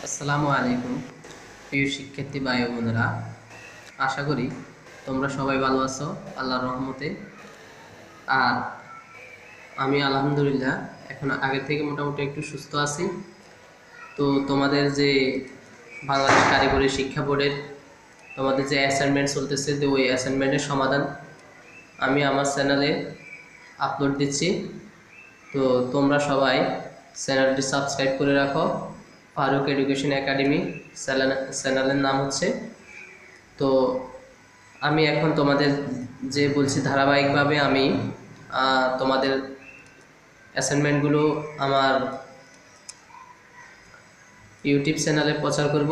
আসসালামু আলাইকুম প্রিয় শিক্ষার্থী ভাই ও বোনেরা, আশা করি তোমরা সবাই ভালো আছো আল্লাহর রহমতে। আর আমি আলহামদুলিল্লাহ এখন আগের থেকে মোটামুটি একটু সুস্থ আছি। তো তোমাদের যে বাংলাদেশ কারিগরি শিক্ষা বোর্ডের তোমাদের যে অ্যাসাইনমেন্ট চলতেছে, তো ওই অ্যাসাইনমেন্টের সমাধান আমি আমার চ্যানেলে আপলোড দিচ্ছি। তো তোমরা সবাই চ্যানেলটি সাবস্ক্রাইব করে রাখো। ফারুক এডুকেশন একাডেমি চ্যানেলের নাম হচ্ছে। তো আমি এখন তোমাদের যে বলছি, ধারাবাহিকভাবে আমি তোমাদের অ্যাসাইনমেন্টগুলো আমার ইউটিউব চ্যানেলে প্রচার করব।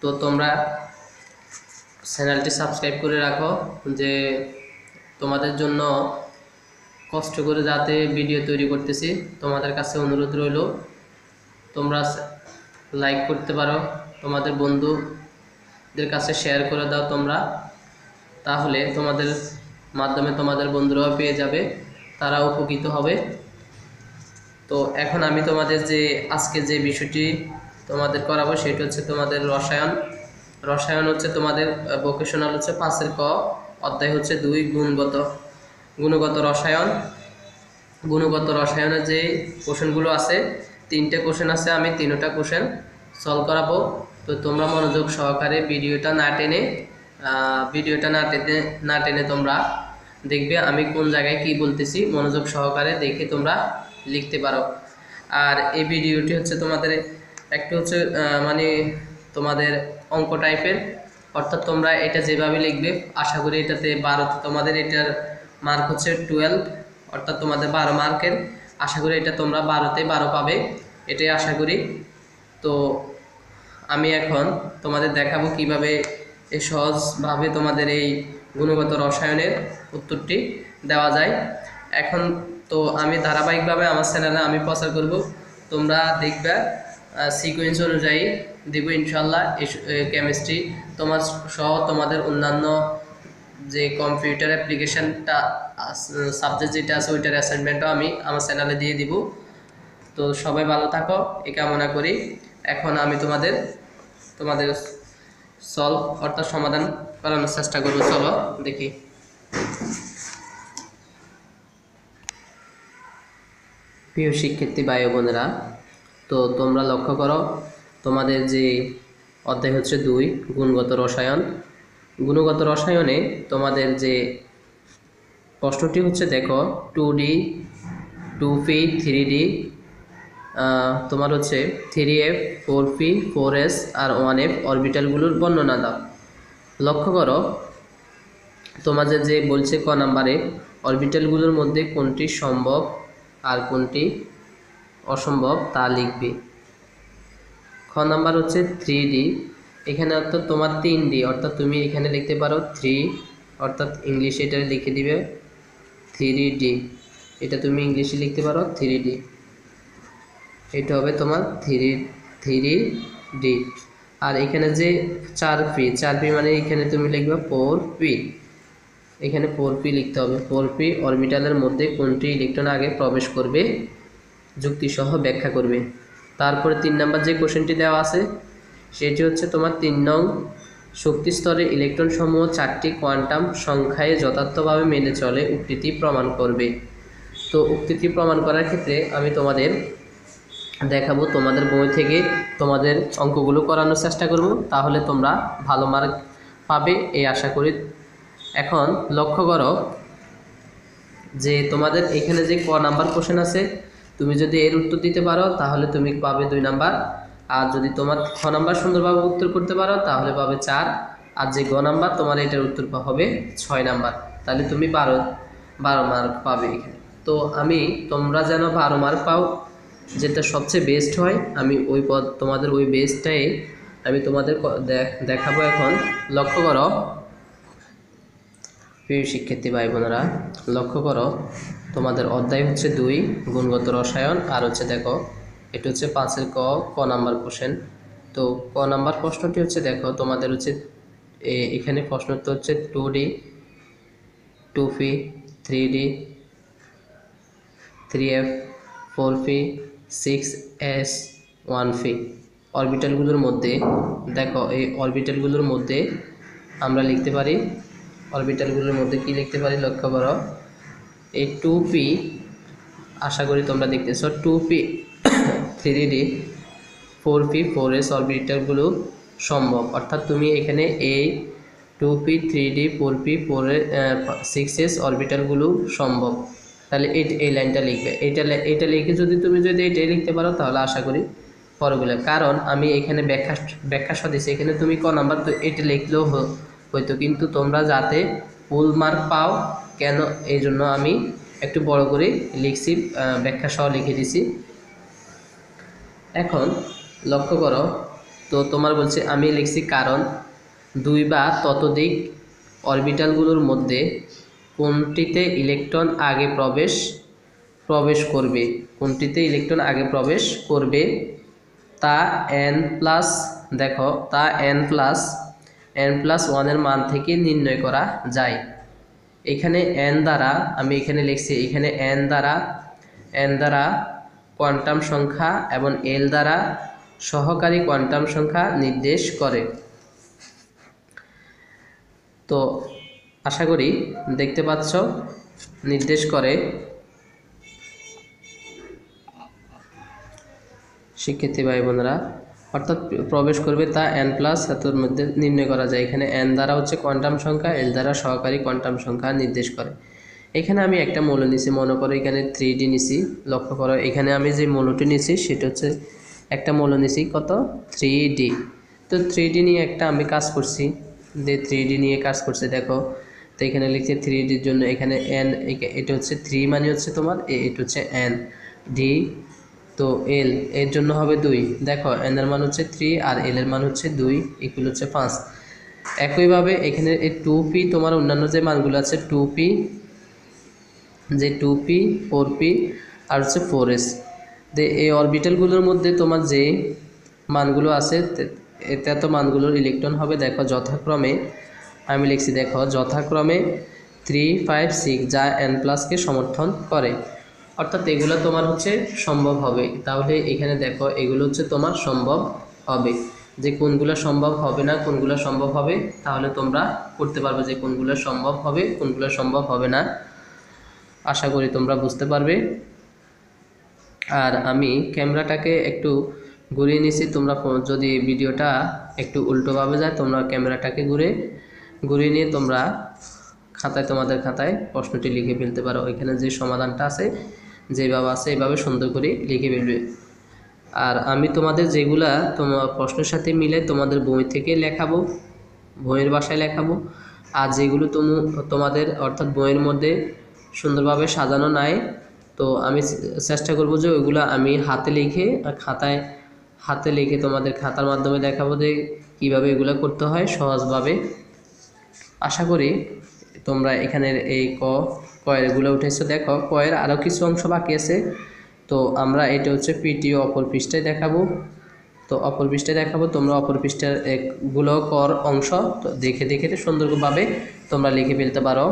তো তোমরা চ্যানেলটি সাবস্ক্রাইব করে রাখো, যে তোমাদের জন্য কষ্ট করে যাতে ভিডিও তৈরি করতেছি। তোমাদের কাছে অনুরোধ রইল, তোমরা লাইক করতে পারো, তোমাদের বন্ধুদের কাছে শেয়ার করে দাও তোমরা, তাহলে তোমাদের মাধ্যমে তোমাদের বন্ধুরাও পেয়ে যাবে, তারা উপকৃত হবে। তো এখন আমি তোমাদের যে আজকে যে বিষয়টি তোমাদের করাবো সেটা হচ্ছে তোমাদের রসায়ন হচ্ছে তোমাদের ভোকেশনাল হচ্ছে 5-এর ক, অধ্যায় হচ্ছে 2 গুণগত রসায়ন। গুণগত রসায়নের যে কোশ্চেনগুলো আছে, 3টে কোশ্চেন আছে, আমি 3টা কোশ্চেন সলভ করাবো। তো তোমরা মনোযোগ সহকারে ভিডিওটা না টেনে তোমরা দেখবে আমি কোন জায়গায় কি বলতেছি, মনোযোগ সহকারে দেখে তোমরা লিখতে পারো। আর এই ভিডিওটি হচ্ছে তোমাদের একটু হচ্ছে মানে তোমাদের অঙ্ক টাইপের, অর্থাৎ তোমরা এটা যেভাবে লিখবে আশা করি এটাতে 12, তোমাদের এটার মার্ক হচ্ছে 12, অর্থাৎ তোমাদের 12 মার্কের। আশা করি এটা তোমরা 12তে 12 পাবে, এটাই আশা করি। তো আমি এখন তোমাদের দেখাবো কিভাবে এই সহজভাবে তোমাদের এই গুণগত রসায়নের উত্তরটি দেওয়া যায়। এখন তো আমি ধারাবাহিকভাবে আমার চ্যানেলে আমি প্রচার করব, তোমরা দেখবে সিকোয়েন্স অনুযায়ী দেব ইনশাল্লাহ। কেমিস্ট্রি তোমার সহ তোমাদের অন্যান্য যে কম্পিউটার অ্যাপ্লিকেশনটা সাবজেক্ট যেটা আছে ওইটার অ্যাসাইনমেন্টও আমি আমার চ্যানেলে দিয়ে দিব। তো সবাই ভালো থাকো এই কামনা করি। এখন আমি তোমাদের সলভ অর্থাৎ সমাধান করানোর চেষ্টা করব। চলো দেখি। প্রিয় শিক্ষার্থী ভাই বোনেরা, তো তোমরা লক্ষ্য করো তোমাদের যে অধ্যায় হচ্ছে 2 গুণগত রসায়ন। গুণগত রসায়নে তোমাদের যে প্রশ্নটি হচ্ছে, দেখো 2D 2P 3D, তোমার হচ্ছে 3F 4P 4S আর 1F অরবিটালগুলোর বর্ণনা দাও। লক্ষ্য করো তোমাদের যে বলছে ক নাম্বারে অরবিটালগুলোর মধ্যে কোনটি সম্ভব আর কোনটি অসম্ভব তা লিখবে। খ নাম্বার হচ্ছে 3D, এখানে অর্থাৎ তোমার 3D, অর্থাৎ তুমি এখানে লিখতে পারো 3, অর্থাৎ ইংলিশে এটা লিখে দিবে 3D, এটা তুমি ইংলিশে লিখতে পারো 3D, এটা হবে তোমার 3D। আর এখানে যে 4P মানে এখানে তুমি লিখবে 4P, এখানে 4P লিখতে হবে। 4P অরবিটালের মধ্যে কোনটি ইলেকট্রন আগে প্রবেশ করবে, যুক্তিসহ ব্যাখ্যা করবে। তারপরে 3 নাম্বার যে কোশ্চেনটি দেওয়া আছে সেটি হচ্ছে তোমার 3 নং, শক্তি স্তরে ইলেকট্রন সমূহ 4টি কোয়ান্টাম সংখ্যায় যথার্থভাবে মেনে চলে উক্তিটি প্রমাণ করবে। তো উক্তিটি প্রমাণ করার ক্ষেত্রে আমি তোমাদের দেখাবো, তোমাদের বই থেকে তোমাদের অঙ্কগুলো করানোর চেষ্টা করব, তাহলে তোমরা ভালো মার্ক পাবে এই আশা করি। এখন লক্ষ্য করো যে তোমাদের এখানে যে ক নাম্বার কোশ্চেন আছে, তুমি যদি এর উত্তর দিতে পারো তাহলে তুমি পাবে 2 নাম্বার, আর যদি তোমার খ নাম্বার সুন্দরভাবে উত্তর করতে পারো তাহলে পাবে 4, আর যে গ নাম্বার তোমার এটার উত্তর হবে 6 নাম্বার, তাহলে তুমি 12 মার্ক পাবে এখানে। তো আমি তোমরা যেন 12 মার্ক পাও, যেটা সবচেয়ে বেস্ট হয়, আমি তোমাদের ওই বেস্টটাই আমি তোমাদের দেখাবো। এখন লক্ষ্য করো প্রিয় শিক্ষার্থী ভাই বোনেরা, লক্ষ্য করো তোমাদের অধ্যায় হচ্ছে 2 গুণগত রসায়ন, আর হচ্ছে দেখো এটা হচ্ছে 5-এর ক নাম্বার কোশ্চেন। তো ক নাম্বার প্রশ্নটি হচ্ছে, দেখো তোমাদের হচ্ছে এখানে প্রশ্নটা হচ্ছে 2D 2P 3D 3F 4P 6S 1P। অরবিটালগুলোর মধ্যে দেখো, এই অরবিটালগুলোর মধ্যে আমরা লিখতে পারি, অরবিটালগুলোর মধ্যে কি লিখতে পারি লক্ষ্য করো। এই 2p, আশা করি তোমরা দেখতেছো, 2p 3d 4p 4s অরবিটালগুলো সম্ভব। অর্থাৎ তুমি এখানে এই 2p 3d 4p 6s অরবিটালগুলো সম্ভব, তাহলে এই লাইনটা লিখবে। এইটা লিখে তুমি যদি এটাই লিখতে পারো তাহলে আশা করি পরগুলো, কারণ আমি এখানে ব্যাখ্যা সহ দিচ্ছি, এখানে তুমি ক নাম্বার তো এটা লিখলেও হয়তো, কিন্তু তোমরা যাতে ফুল মার্ক পাও কেন এই জন্য আমি একটু বড় করে লিখছি, ব্যাখ্যা সহ লিখে দিছি। এখন লক্ষ্য করো, তো তোমার বলছে আমি লিখছি কারণ 2 বা ততোধিক অরবিটালগুলোর মধ্যে কোনটিতে ইলেকট্রন আগে প্রবেশ করবে, কোনটিতে ইলেকট্রন আগে প্রবেশ করবে তা n+, দেখো তা n+1 এর মান থেকে নির্ণয় করা যায়। এখানে n দ্বারা আমি এখানে লিখছি, এখানে n দ্বারা কোয়ান্টাম সংখ্যা এবং l দ্বারা সহকারী কোয়ান্টাম সংখ্যা নির্দেশ করে। তো আশা করি দেখতে পাচ্ছ, নির্দেশ করে। শিক্ষার্থী ভাই বোনেরা, অর্থাৎ প্রবেশ করবে তা n+ এর মধ্যে নির্ণয় করা যায়। এখানে n দ্বারা হচ্ছে কোয়ান্টাম সংখ্যা, l দ্বারা সহকারী কোয়ান্টাম সংখ্যা নির্দেশ করে। এখানে আমি একটা মৌল নিছি, মনে করো এখানে 3d নিছি। লক্ষ্য করো এখানে আমি যে মৌলটি নিছি সেটা হচ্ছে একটা মৌল নিছি কত 3d। তো 3d নিয়ে একটা আমি কাজ করছি, যে 3d নিয়ে কাজ করছে দেখো। তো এখানে লিখছি 3d এর জন্য এখানে n, এটা হচ্ছে 3 মানে হচ্ছে তোমার এটা হচ্ছে n, d তো l এর জন্য হবে 2। দেখো n এর মান হচ্ছে 3 আর l এর মান হচ্ছে 2, ইকুয়াল হচ্ছে 5। একইভাবে এখানে এই 2p, তোমার অন্যান্য যে মানগুলো আছে 2p, যে 2p 4p আর হচ্ছে 4s, এই অরবিটালগুলোর মধ্যে তোমার যে মানগুলো আছে এত মানগুলোর ইলেকট্রন হবে দেখো যথাক্রমে, আমি লিখছি দেখো যথাক্রমে 3, 5, 6, যা n+ কে সমর্থন করে। অর্থাৎ এগুলো তোমার হচ্ছে সম্ভব হবে। তাহলে এখানে দেখো এগুলো হচ্ছে তোমার সম্ভব হবে, যে কোনগুলো সম্ভব হবে না কোনগুলো সম্ভব হবে, তাহলে তোমরা করতে পারবে যে কোনগুলো সম্ভব হবে কোনগুলো সম্ভব হবে না। আশা করি তোমরা বুঝতে পারবে। আর আমি ক্যামেরাটাকে একটু ঘুরিয়ে নিছি, তোমরা যদি ভিডিওটা একটু উল্টোভাবে যায় তোমরা ক্যামেরাটাকে ঘুরিয়ে নিয়ে তোমরা তোমাদের খাতায় প্রশ্নটি লিখে ফেলতে পারো। এখানে যে সমাধানটা আছে যেভাবে আছে এভাবে সুন্দর করে লিখে ফেলবে। আর আমি তোমাদের যেগুলা তোমার প্রশ্নের সাথে মিলে তোমাদের বই থেকে লেখাবো, বইয়ের ভাষায় লেখাবো, আর যেগুলো তোমাদের অর্থাৎ বইয়ের মধ্যে সুন্দরভাবে সাজানো নাই, তো আমি চেষ্টা করব যে ওইগুলো আমি হাতে লিখে তোমাদের খাতার মাধ্যমে দেখাবো যে কীভাবে এগুলো করতে হয় সহজভাবে। আশা করি তোমরা এখানের এই কয়েরগুলো উঠেছো। দেখো কয়ের আরও কিছু অংশ বাকি আছে, তো আমরা এটা হচ্ছে পিটিও অপর পৃষ্ঠায় দেখাবো। তো অপর পৃষ্ঠায় দেখাবো, তোমরা অপর পৃষ্ঠার এগুলো অংশ তো দেখে সুন্দরভাবে তোমরা লিখে ফেলতে পারো।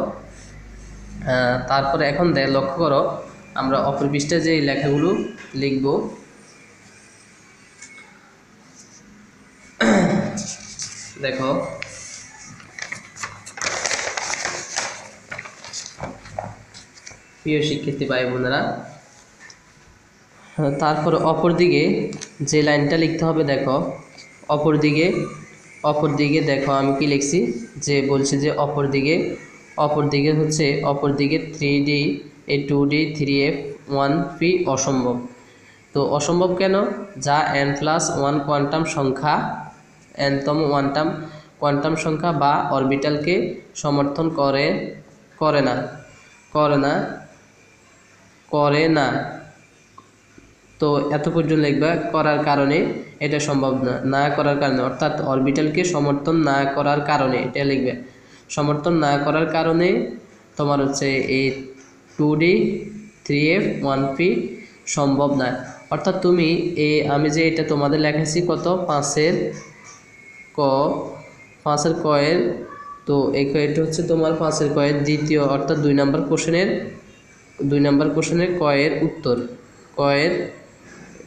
তারপরে এখন লক্ষ্য করো, আমরা অপর পৃষ্ঠায় যে লেখাগুলো লিখব, দেখো প্রিয় শিক্ষার্থী ভাই বোনেরা, তারপর অপর দিকে যে লাইনটা লিখতে হবে দেখো, অপর দিকে দেখো আমি কি লিখছি, যে বলছি যে অপর দিকে হচ্ছে 3d, এই 2d 3f 1p অসম্ভব। তো অসম্ভব কেন? যা n+1 কোয়ান্টাম সংখ্যা, nতম কোয়ান্টাম সংখ্যা বা অরবিটালকে সমর্থন করে না। তো এত পর্যন্ত লিখবা, করার কারণে এটা সম্ভব না করার কারণে, অর্থাৎ অরবিটালকে সমর্থন না করার কারণে এটা লিখবে। সমর্থন না করার কারণে তোমার হচ্ছে এই 2d 3f 1p সম্ভব না। অর্থাৎ তুমি আমি যে এটা তোমাদের লেখাচ্ছি কত 5-এর কয়ের, তো এটা হচ্ছে তোমার 5-এর কয়ের দ্বিতীয় অর্থাৎ 2 নম্বর কোশ্চেনের কয়ের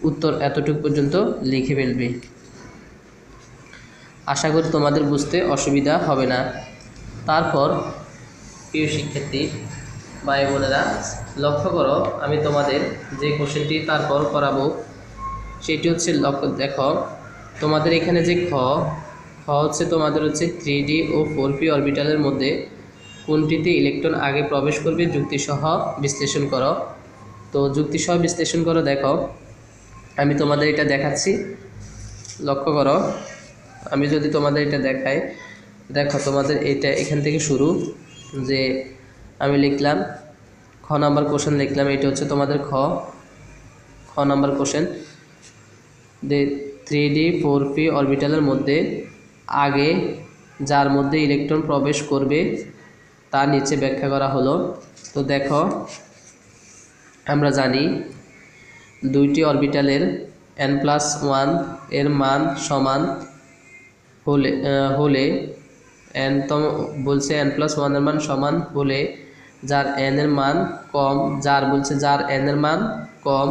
উত্তর এতটুকু পর্যন্ত লিখে ফেলবে। আশা করি তোমাদের বুঝতে অসুবিধা হবে না। তারপর প্রিয় শিক্ষার্থী ভাই বোনেরা, লক্ষ্য করো, আমি তোমাদের যে কোশ্চেনটি তারপর করাবো সেটি হচ্ছে দেখো তোমাদের এখানে যে খ হচ্ছে তোমাদের হচ্ছে 3D ও 4p অরবিটালের মধ্যে কোনটিতে ইলেকট্রন আগে প্রবেশ করবে যুক্তিসহ বিশ্লেষণ করো। তো যুক্তিসহ বিশ্লেষণ করো। দেখো আমি তোমাদের এটা দেখাচ্ছি, লক্ষ্য করো। আমি যদি তোমাদের এটা দেখাই, দেখো তোমাদের এটা এখান থেকে শুরু, যে আমি লিখলাম খ নাম্বার কোশ্চেন লিখলাম, এটা হচ্ছে তোমাদের খ নাম্বার কোশ্চেন। যে 3D 4p অরবিটালের মধ্যে আগে যার মধ্যে ইলেকট্রন প্রবেশ করবে তা নিচে ব্যাখ্যা করা হলো। তো দেখো আমরা জানি দুইটি অরবিটালের n+1 এর মান সমান হলে n তম বলছে n+1 এর মান সমান হলে যার n এর মান কম, যার n এর মান কম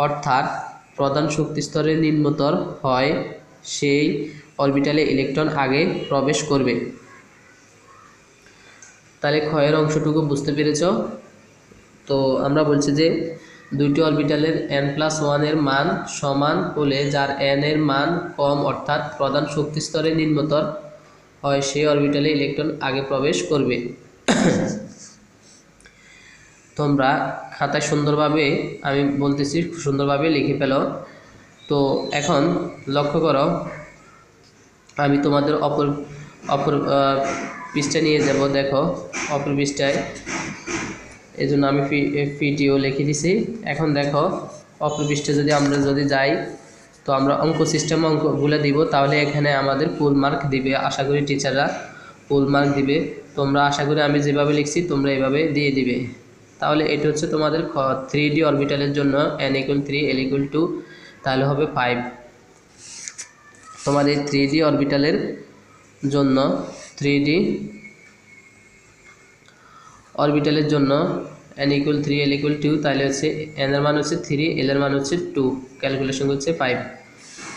অর্থাৎ প্রধান শক্তি স্তরের নিম্নতর হয়, সেই অরবিটালে ইলেকট্রন আগে প্রবেশ করবে। তাহলে ক্ষয়ের অংশটুকু বুঝতে পেরেছ। তো আমরা বলছি যে দুইটি অরবিটালের n+1 এর মান সমান হলে যার n এর মান কম অর্থাৎ প্রধান শক্তি স্তরে নিম্নতর হয়, সেই অরবিটালে ইলেকট্রন আগে প্রবেশ করবে। তোমরা খাতায় সুন্দরভাবে, আমি বলতেছি সুন্দরভাবে লিখে ফেলো। তো এখন লক্ষ্য করো, আমি তোমাদের অপর পৃষ্ঠায় নিয়ে যাব। দেখো অপর পৃষ্ঠায়, এই জন্য আমি ভিডিও লিখে দিছি। এখন দেখো অপর পৃষ্ঠায় আমরা যদি যাই, তো আমরা অঙ্ক সিস্টেমে অঙ্কগুলো দিব, তাহলে এখানে আমাদের ফুল মার্ক দিবে। আশা করি টিচাররা ফুল মার্ক দিবে। তোমরা আশা করি আমি যেভাবে লিখছি তোমরা এভাবে দিয়ে দিবে। তাহলে এটা হচ্ছে তোমাদের 3D অরবিটালের জন্য n = 3 l = 2, তাহলে হবে 5। তোমাদের 3D অরবিটালের জন্য 3D অরবিটালের জন্য n = 3 l = 2, তাহলে হচ্ছে n এর মান হচ্ছে 3, l এর মান হচ্ছে 2, ক্যালকুলেশন হচ্ছে 5।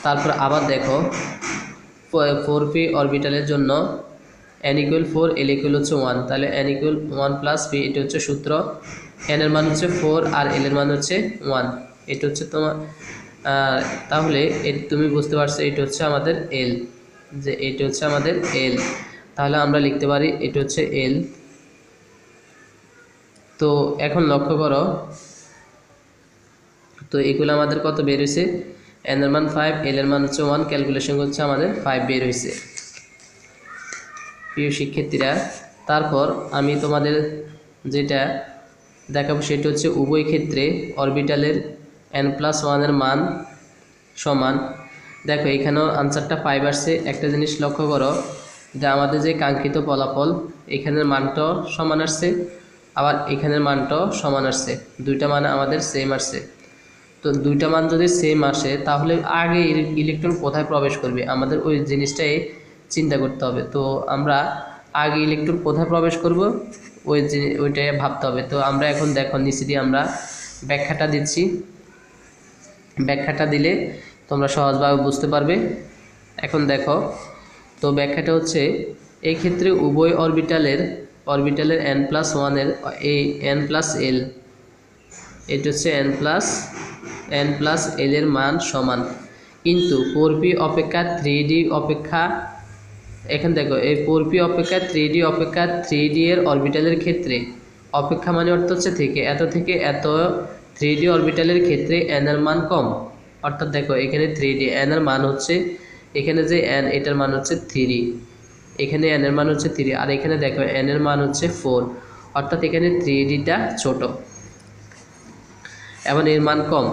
তারপর আবার দেখো 4p অরবিটালের জন্য n = 4 l = 1, তাহলে n = 1 + p, এটা হচ্ছে সূত্র। n এর মান হচ্ছে 4 আর l এর মান হচ্ছে 1, এটা হচ্ছে তোমার। তাহলে তুমি বুঝতে পারছো এটা হচ্ছে আমাদের l, যে এটা হচ্ছে আমাদের l। তাহলে আমরা লিখতে পারি এটা হচ্ছে l। তো এখন লক্ষ্য করো, তো এগুলো আমাদের কত বের হয়েছে, n এর মান 5, l এর মান হচ্ছে 1, ক্যালকুলেশন হচ্ছে আমাদের 5 বের হয়েছে। প্রিয় শিক্ষার্থীরা, তারপর আমি তোমাদের যেটা দেখাবো সেটা হচ্ছে উভয় ক্ষেত্রে অরবিটালের n+1 এর মান সমান। দেখো এখানেও আনসারটা 5 আসছে। একটা জিনিস লক্ষ্য করো, যে আমাদের যে কাঙ্ক্ষিত ফলাফল, এখানের মানটাও সমান আসছে, আবার এখানের মানটাও সমান আসছে, দুইটা মান আমাদের সেম আসছে। তো দুইটা মান যদি সেম আসে, তাহলে আগে ইলেকট্রন কোথায় প্রবেশ করবে আমাদের ওই জিনিসটাই চিন্তা করতে হবে। তো আমরা আগে ইলেকট্রন কোথায় প্রবেশ করব ওইটাই ভাবতে হবে। তো আমরা এখন দেখো নিচে দিয়ে আমরা ব্যাখ্যাটা দিচ্ছি। ব্যাখ্যাটা দিলে তোমরা সহজভাবে বুঝতে পারবে। এখন দেখো, তো ব্যাখ্যাটা হচ্ছে এই ক্ষেত্রে উভয় অরবিটালের n+1 এর এই n+l, এটা হচ্ছে n+l এর মান সমান, কিন্তু 4p অপেক্ষা 3D অপেক্ষা, এখানে দেখো এই 4p অপেক্ষা 3D এর অরবিটালের ক্ষেত্রে, অপেক্ষা মানে অর্থ হচ্ছে থেকে এত 3D অরবিটালের ক্ষেত্রে n এর মান কম। অর্থাৎ দেখো এখানে 3D n এর মান হচ্ছে, এখানে যে n এটার মান হচ্ছে 3, এখানে n এর মান হচ্ছে 3, আর এখানে দেখো n এর মান হচ্ছে 4, অর্থাৎ এখানে 3Dটা ছোট এবং এর মান কম।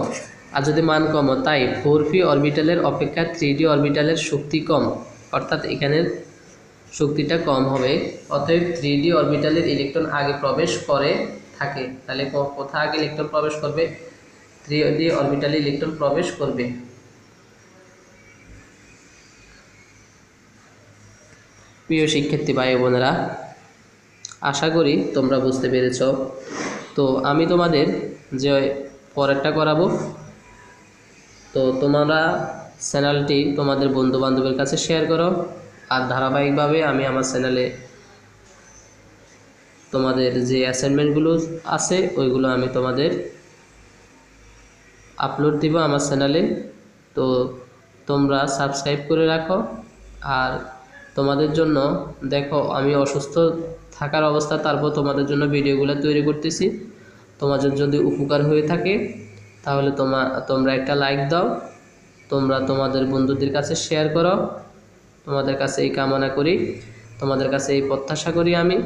আর যদি মান কম, তাই 4p অরবিটালের অপেক্ষা 3D অরবিটালের শক্তি কম, অর্থাৎ এখানের শক্তিটা কম হবে। অতএব 3D অরবিটালের ইলেকট্রন আগে প্রবেশ করে থাকে। তাহলে কোথায় আগে ইলেকট্রন প্রবেশ করবে, 3D অরবিটালে ইলেকট্রন প্রবেশ করবে। প্রিয় শিক্ষার্থী ভাই বোনেরা, আশা করি তোমরা বুঝতে পেরেছ। তো আমি তোমাদের যে পরেরটা করাবো, তো তোমরা চ্যানেলটি তোমাদের বন্ধু বান্ধবের কাছে শেয়ার করো। আর ধারাবাহিকভাবে আমি আমার চ্যানেলে তোমাদের যে অ্যাসাইনমেন্টগুলো আছে ওইগুলো আমি তোমাদের আপলোড দিব আমার চ্যানেলে। তো তোমরা সাবস্ক্রাইব করে রাখো। আর তোমাদের জন্য দেখো আমি অসুস্থ থাকার অবস্থা, তারপর তোমাদের জন্য ভিডিওগুলো তৈরি করতেছি। তোমাদের যদি উপকার হয়ে থাকে তাহলে তোমরা একটা লাইক দাও, তোমরা তোমাদের বন্ধুদের কাছে শেয়ার করো। তোমাদের কাছে এই কামনা করি, তোমাদের কাছে এই প্রত্যাশা করি আমি।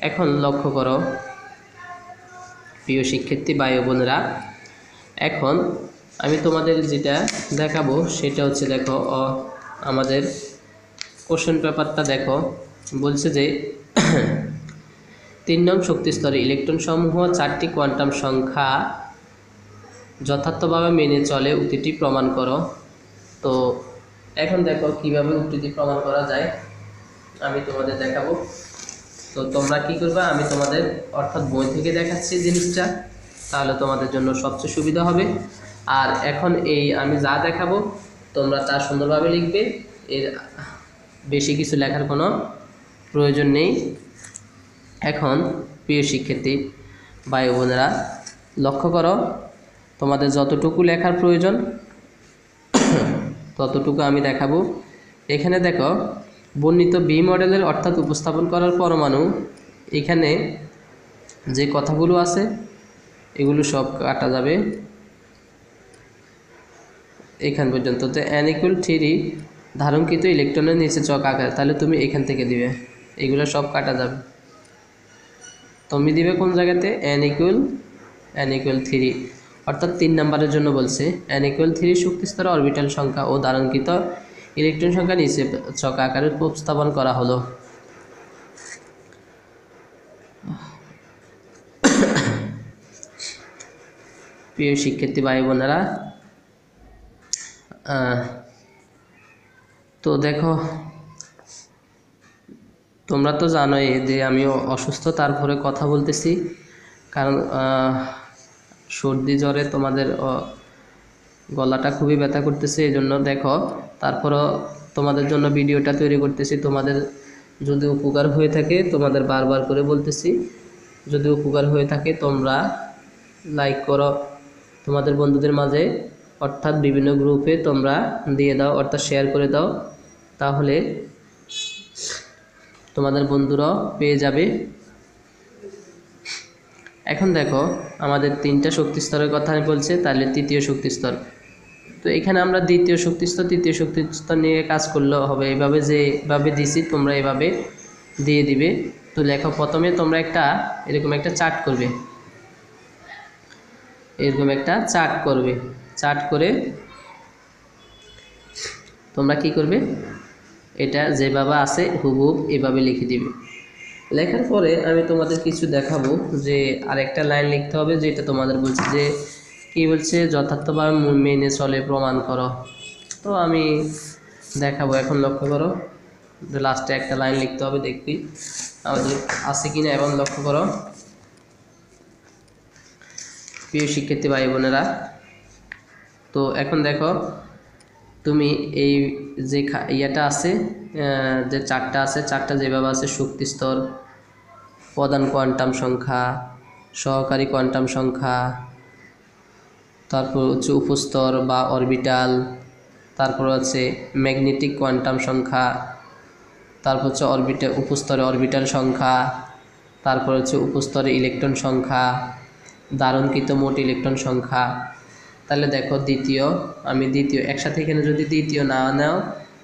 এখন লক্ষ্য করো প্রিয় শিক্ষার্থী ভাই ও বোনেরা, এখন আমি তোমাদের যেটা দেখাবো সেটা হচ্ছে দেখো আমাদের কোশ্চেন পেপারটা দেখো। বলছে যে 3 নং শক্তি স্তরে ইলেকট্রন সমূহ 4টি কোয়ান্টাম সংখ্যা যথার্থভাবে মেনে চলে, উক্তিটি প্রমাণ করো। তো এখন দেখো কিভাবে উক্তিটি প্রমাণ করা যায় আমি তোমাদের দেখাবো। তো তোমরা কি করবে, আমি তোমাদের অর্থাৎ বই থেকে দেখাচ্ছি জিনিসটা, তাহলে তোমাদের জন্য সবচেয়ে সুবিধা হবে। আর এখন এই আমি যা দেখাবো তোমরা তা সুন্দরভাবে লিখবে, এর বেশি কিছু লেখার কোনো প্রয়োজন নেই। এখন প্রিয় শিক্ষার্থী ভাই বোনেরা লক্ষ্য করো, তোমাদের যতটুকু লেখার প্রয়োজন ততটুকু আমি দেখাবো। এখানে দেখো বর্ণিত বি মডেলের অর্থাৎ উপস্থাপন করার পরমাণু, এখানে যে কথাগুলো আছে এগুলো সব কাটা যাবে এখান পর্যন্ত। তো n=3 ধারণকৃত ইলেকট্রনের নিচে চক আকারে, তাহলে তুমি এখান থেকে দিবে, এগুলো সব কাটা যাবে। তুমি দিবে কোন জায়গাতে n=3, অর্থাৎ 3 নম্বরের জন্য বলছে n=3 শক্তি স্তরে অরবিটাল সংখ্যা ও ধারণকৃত ইলেকট্রন সংখ্যা নিচে চক আকারে উপস্থাপন করা হলো। প্রিয় শিক্ষার্থী ভাই বোনেরা, তো দেখো তোমরা তো জানোই যে আমি অসুস্থ, তারপরে কথা বলতেছি, কারণ সর্দি জ্বরে তোমাদের গলাটা খুবই ব্যথা করতেছে, এই জন্য দেখো তারপরও তোমাদের জন্য ভিডিওটা তৈরি করতেছি। তোমাদের যদি উপকার হয়ে থাকে, তোমাদের বারবার করে বলতেছি, যদি উপকার হয়ে থাকে তোমরা লাইক করো তোমাদের বন্ধুদের মাঝে, অর্থাৎ বিভিন্ন গ্রুপে তোমরা দিয়ে দাও, অর্থাৎ শেয়ার করে দাও, তাহলে তোমাদের বন্ধুরাও পেয়ে যাবে। এখন দেখো আমাদের 3টা শক্তি স্তরের কথা বলছে, তাহলে তৃতীয় শক্তি স্তর। তো এখানে আমরা দ্বিতীয় শক্তি স্তর তৃতীয় শক্তি স্তর নিয়ে কাজ করলেও হবে, এইভাবে যেভাবে দিছি তোমরা এভাবে দিয়ে দিবে। তো লেখো প্রথমে তোমরা এরকম একটা চার্ট করবে, এরকম একটা চার্ট করবে। চার্ট করে তোমরা কি করবে, এটা যেভাবে আছে হুবহুব এভাবে লিখে দিবে। লেখার পরে আমি তোমাদের কিছু দেখাবো যে আরেকটা লাইন লিখতে হবে, যেটা তোমাদের বলছে যে কি বলছে, যথার্থভাবে মেনে চলে প্রমাণ করো। তো আমি দেখাবো, এখন লক্ষ্য করো লাস্টে একটা লাইন লিখতে হবে, দেখবি আমাদের আছে কিনা। এবং লক্ষ্য করো প্রিয় শিক্ষার্থী ভাই বোনেরা, তো এখন দেখো তুমি এই যে ইয়েটা আছে, যে চারটা আছে, চারটা যেভাবে আছে শক্তি স্তর, প্রধান কোয়ান্টাম সংখ্যা, সহকারী কোয়ান্টাম সংখ্যা, তারপর হচ্ছে উপস্তর বা অরবিটাল, তারপর হচ্ছে ম্যাগনেটিক কোয়ান্টাম সংখ্যা, তারপর হচ্ছে উপস্তরে অরবিটাল সংখ্যা, তারপর হচ্ছে উপস্তরে ইলেকট্রন সংখ্যা, ধারণকৃত মোট ইলেকট্রন সংখ্যা। তাহলে দেখো আমি দ্বিতীয় একসাথে, এখানে যদি দ্বিতীয় না নাও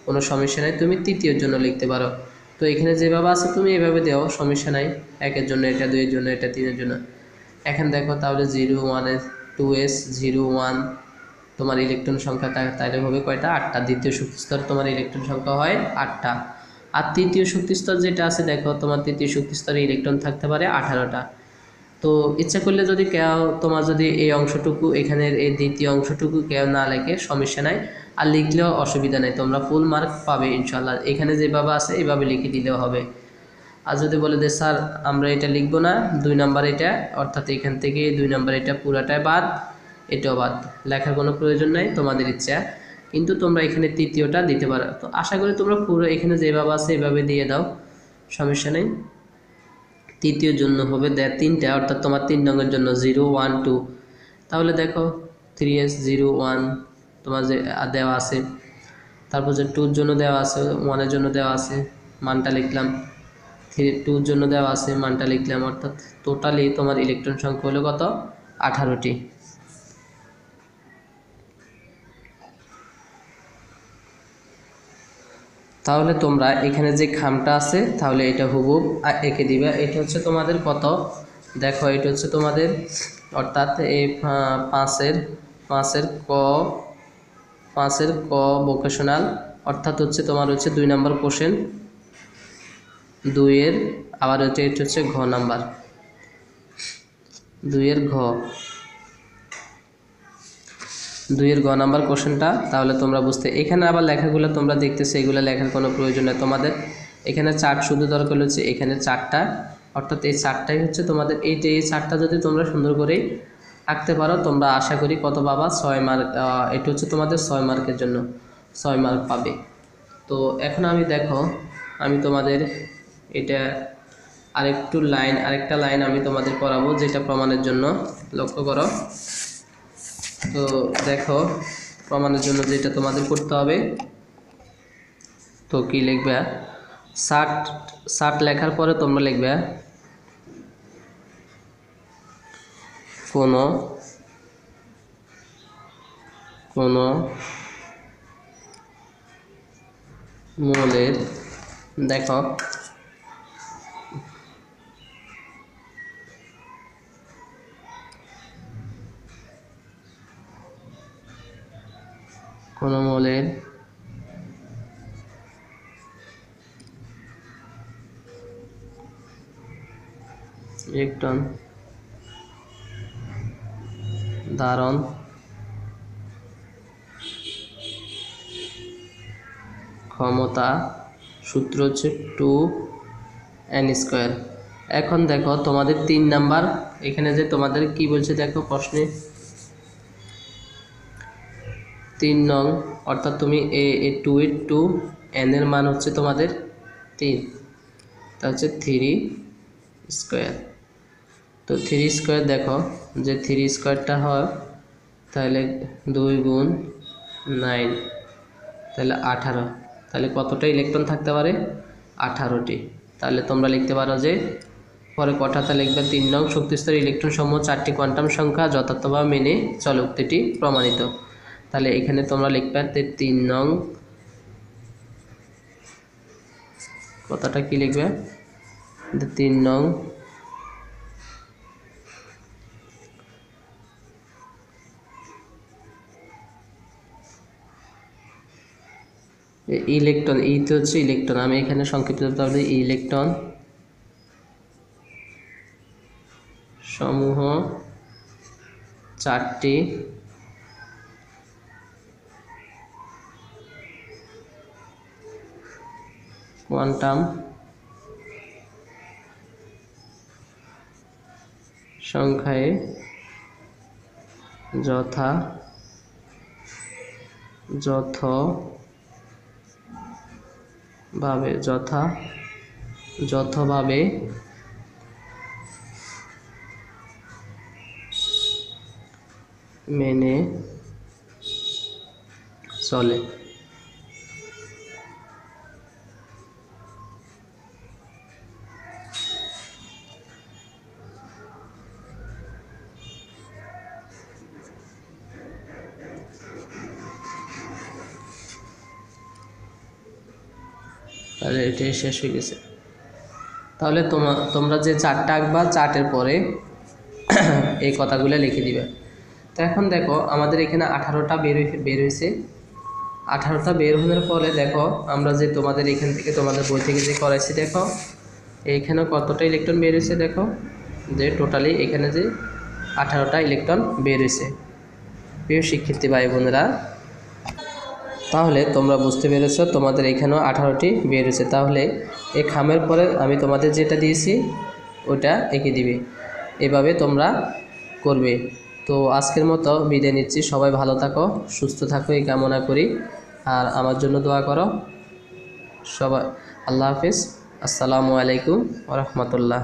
কোনো সমস্যা নাই, তুমি তৃতীয়র জন্য লিখতে পারো। তো এখানে যেভাবে আছে তুমি এভাবে দাও, সমস্যা নাই, 1-এর জন্য এটা, 2-এর জন্য এটা, 3-এর জন্য। এখন দেখো তাহলে 0, 1, 2s 0, 1 তোমার ইলেকট্রন সংখ্যা, তাহলে হবে কয়টা, 8টা। দ্বিতীয় শক্তি স্তর তোমার ইলেকট্রন সংখ্যা হয় 8টা। আর তৃতীয় শক্তি স্তর যেটা আছে দেখো, তোমার তৃতীয় শক্তি স্তরে ইলেকট্রন থাকতে পারে 18টা। তো ইচ্ছা করলে যদি তোমার যদি এই অংশটুকু, এখানের এই দ্বিতীয় অংশটুকু না লেখে সমস্যা নাই, আর লিখলেও অসুবিধা নেই, তোমরা ফুল মার্ক পাবে ইনশাল্লাহ। এখানে যেভাবে আছে এভাবে লিখে দিলেও হবে। আর যদি বলে যে স্যার আমরা এটা লিখবো না, 2 নাম্বার এটা, অর্থাৎ এখান থেকে 2 নাম্বার এটা পুরাটাই বাদ, এটাও বাদ, লেখার কোনো প্রয়োজন নাই, তোমাদের ইচ্ছা। কিন্তু তোমরা এখানে তৃতীয়টা দিতে পারো। তো আশা করি তোমরা পুরো এখানে যেভাবে আছে এভাবে দিয়ে দাও, সমস্যা নেই। তৃতীয় জন্য হবে তিনটা, অর্থাৎ তোমার 3 নংয়ের জন্য 0 1 2। তাহলে দেখো 3s 0 1 তোমার যে দেওয়া আছে, তারপর যে 2 এর জন্য দেওয়া আছে, 1 এর জন্য দেওয়া আছে, মানটা লিখলাম, 2 এর জন্য দেওয়া আছে, মানটা লিখলাম। অর্থাৎ টোটালি তোমার ইলেকট্রন সংখ্যা হলো কত? 18টি। তাহলে তোমরা এখানে যে খামটা আছে তাহলে এটা হুবহুব এঁকে দিবে। এটা হচ্ছে তোমাদের কত, দেখো এটা হচ্ছে তোমাদের, অর্থাৎ এই 5-এর ক ভোকেশনাল, অর্থাৎ হচ্ছে তোমার হচ্ছে 2 নম্বর কোশ্চেন, 2-এর আবার হচ্ছে এটা হচ্ছে ঘ নাম্বার, 2-এর ঘ নাম্বার কোশ্চেনটা। তাহলে তোমরা বুঝতে, এখানে আবার লেখাগুলো তোমরা দেখতেছো, এগুলো লেখার কোনো প্রয়োজন নেই তোমাদের। এখানে চার্ট শুধু দরকার হচ্ছে এখানে 4টা, অর্থাৎ এই 4টাই হচ্ছে তোমাদের। এই 4টা যদি তোমরা সুন্দর করে আঁকতে পারো, তোমরা আশা করি কত পাবা? 6 মার্ক। এটা হচ্ছে তোমাদের 6 মার্কের জন্য 6 মার্ক পাবে। তো এখন আমি তোমাদের এটা আরেকটা লাইন আমি তোমাদের করাবো, যেটা প্রমাণের জন্য। লক্ষ্য করো। তো দেখো, প্রমাণের জন্য যেটা তোমাদের করতে হবে, তো কি লিখবে? 60 লেখার পরে তোমরা লিখবে কোনো মৌলের, দেখো কোনো মৌলের ইলেকট্রন ধারণ ক্ষমতা সূত্র হচ্ছে 2n²। এখন দেখো তোমাদের 3 নাম্বার, এখানে যে তোমাদের কি বলছে দেখো প্রশ্নে, 3 নং, অর্থাৎ তুমি 2 n এর মান হচ্ছে তোমাদের 3, তা হচ্ছে 3²। তো 3² দেখো যে 3²টা হয় তাহলে 2 গুণ 9, তাহলে 18। তাহলে কতটা ইলেকট্রন থাকতে পারে? 18টি। তাহলে তোমরা লিখতে পারো যে পরে কটাতে লিখবে 3 নং, শক্তিস্তর ইলেকট্রন সমূহ 4টি কোয়ান্টাম সংখ্যা যথার্থভাবে মেনে চলে, উক্তিটি প্রমাণিত। তাহলে এখানে তোমরা লিখবে 3 নং, কথাটা কি লিখবে? 3 নং ইলেকট্রন, ই তো হচ্ছে ইলেকট্রন, আমি এখানে সংক্ষিপ্ত করতে ইলেকট্রন সমূহ 4টি কোয়ান্টাম সংখ্যায় যথাযথভাবে মেনে চলে। তাহলে এটাই শেষ হয়ে গেছে। তাহলে তোমরা যে চার্টটা আঁকবা, চার্টের পরে এই কথাগুলো লিখে দিবে। তো এখন দেখো আমাদের এখানে 18টা বের হয়েছে। 18টা বের হওয়ার ফলে দেখো আমরা যে তোমাদের এখান থেকে তোমাদের বই থেকে যে করাইছি, দেখো এইখানে কতটা ইলেকট্রন বের হয়েছে, দেখো যে টোটালি এখানে যে 18টা ইলেকট্রন বের হয়েছে। প্রিয় শিক্ষার্থী ভাই বোনেরা, তাহলে তোমরা বুঝতে পেরেছ তোমাদের এখানেও 18টি বের হয়েছে। তাহলে এই খামের পরে আমি তোমাদের যেটা দিয়েছি ওটা এঁকে দিবে, এভাবে তোমরা করবে। তো আজকের মতো বিদায় নিচ্ছি। সবাই ভালো থাকো, সুস্থ থাকো এই কামনা করি। আর আমার জন্য দোয়া করো সবাই। আল্লাহ হাফিজ। আসসালামু আলাইকুম ওয়া রাহমাতুল্লাহ।